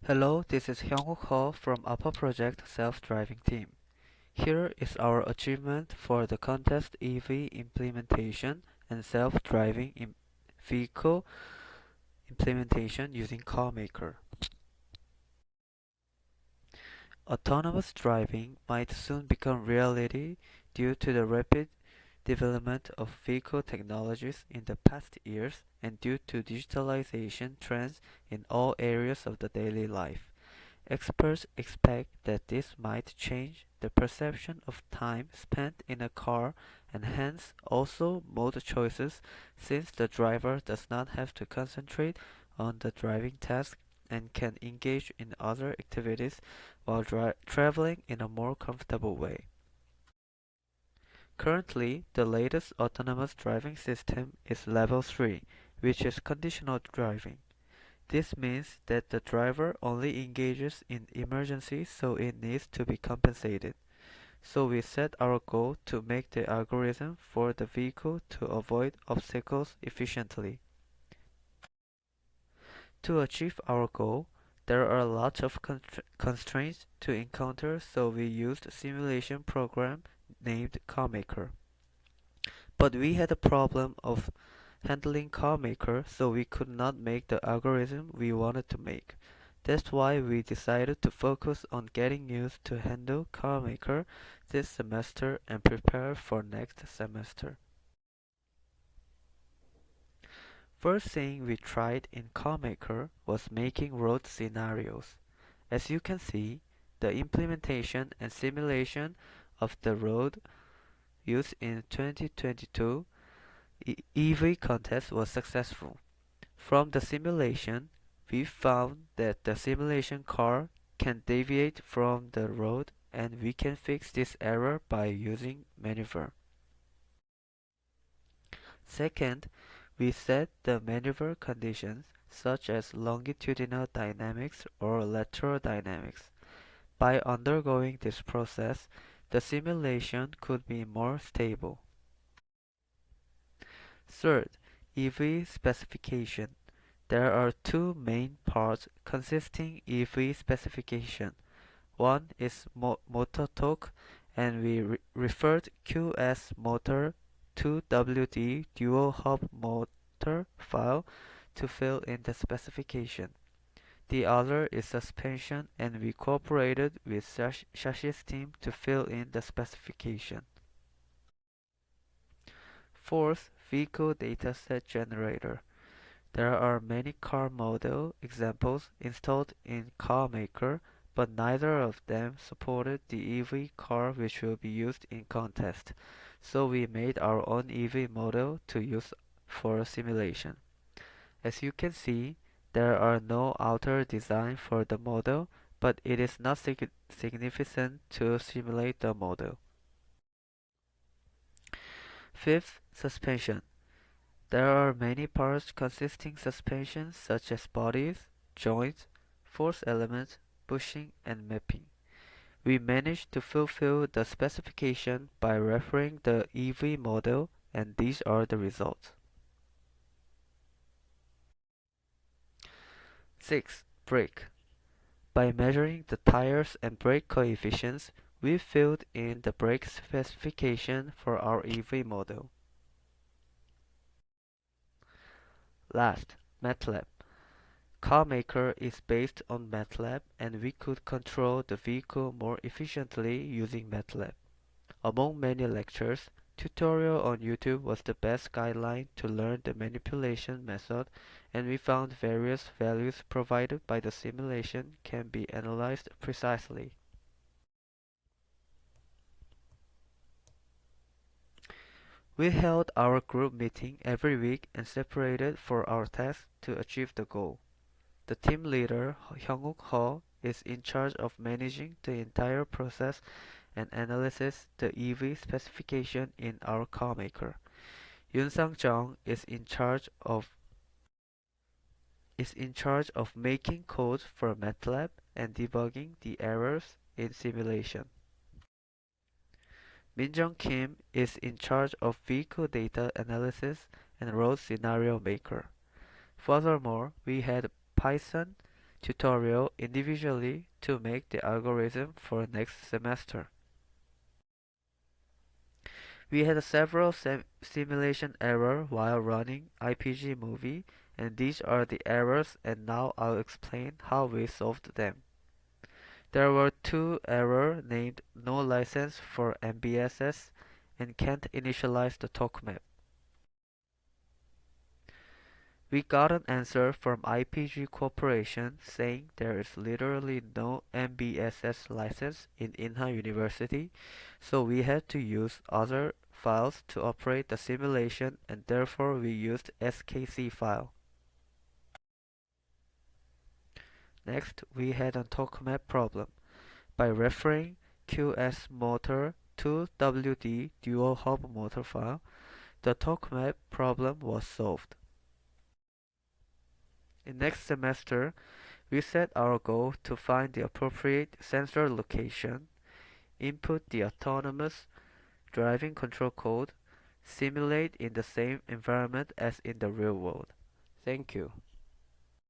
Hello, this is Hyung-Wook Ho from Alpaproject self-driving team. Here is our achievement for the contest EV implementation and self-driving vehicle implementation using CarMaker. Autonomous driving might soon become reality due to the rapid development of vehicle technologies in the past years and due to digitalization trends in all areas of the daily life. Experts expect that this might change the perception of time spent in a car and hence also mode choices, since the driver does not have to concentrate on the driving task and can engage in other activities while traveling in a more comfortable way. Currently, the latest autonomous driving system is Level 3, which is conditional driving. This means that the driver only engages in emergencies, so it needs to be compensated. So we set our goal to make the algorithm for the vehicle to avoid obstacles efficiently. To achieve our goal, there are lots of constraints to encounter, so we used a simulation program named CarMaker. But we had a problem of handling CarMaker, so we could not make the algorithm we wanted to make. That's why we decided to focus on getting used to handle CarMaker this semester and prepare for next semester. First thing we tried in CarMaker was making road scenarios. As you can see, the implementation and simulation of the road used in 2022 EV contest was successful. From the simulation, we found that the simulation car can deviate from the road, and we can fix this error by using maneuver. Second, we set the maneuver conditions such as longitudinal dynamics or lateral dynamics. By undergoing this process, the simulation could be more stable. Third, EV specification. There are two main parts consisting EV specification. One is motor torque, and we referred Q as motor 2WD dual hub motor file to fill in the specification. The other is suspension, and we cooperated with chassis team to fill in the specification. Fourth, vehicle dataset generator. There are many car model examples installed in CarMaker, but neither of them supported the EV car which will be used in contest, so we made our own EV model to use for simulation. As you can see, there are no outer design for the model, but it is not significant to simulate the model. Fifth, suspension. There are many parts consisting suspension such as bodies, joints, force elements, bushing, and mapping. We managed to fulfill the specification by referring the EV model, and these are the results. 6. Brake. By measuring the tires and brake coefficients, we filled in the brake specification for our EV model. Last, MATLAB. CarMaker is based on MATLAB, and we could control the vehicle more efficiently using MATLAB. Among many lectures, tutorial on YouTube was the best guideline to learn the manipulation method, and we found various values provided by the simulation can be analyzed precisely. We held our group meeting every week and separated for our tasks to achieve the goal. The team leader, Hyung-Wook Ho, is in charge of managing the entire process and analysis the EV specification in our CarMaker. Yoon Sang-jung is in charge of making codes for MATLAB and debugging the errors in simulation. Min-jung Kim is in charge of vehicle data analysis and road scenario maker. Furthermore, we had Python tutorial individually to make the algorithm for next semester. We had several simulation errors while running IPG movie, and these are the errors, and now I'll explain how we solved them. There were two errors named no license for MBSS and can't initialize the talk map. We got an answer from IPG Corporation saying there is literally no MBSS license in Inha University, so we had to use other files to operate the simulation, and therefore we used SKC file. Next, we had a talk map problem. By referring QS motor to WD dual hub motor file, the talk map problem was solved. In next semester, we set our goal to find the appropriate sensor location, input the autonomous driving control code, simulate in the same environment as in the real world. Thank you.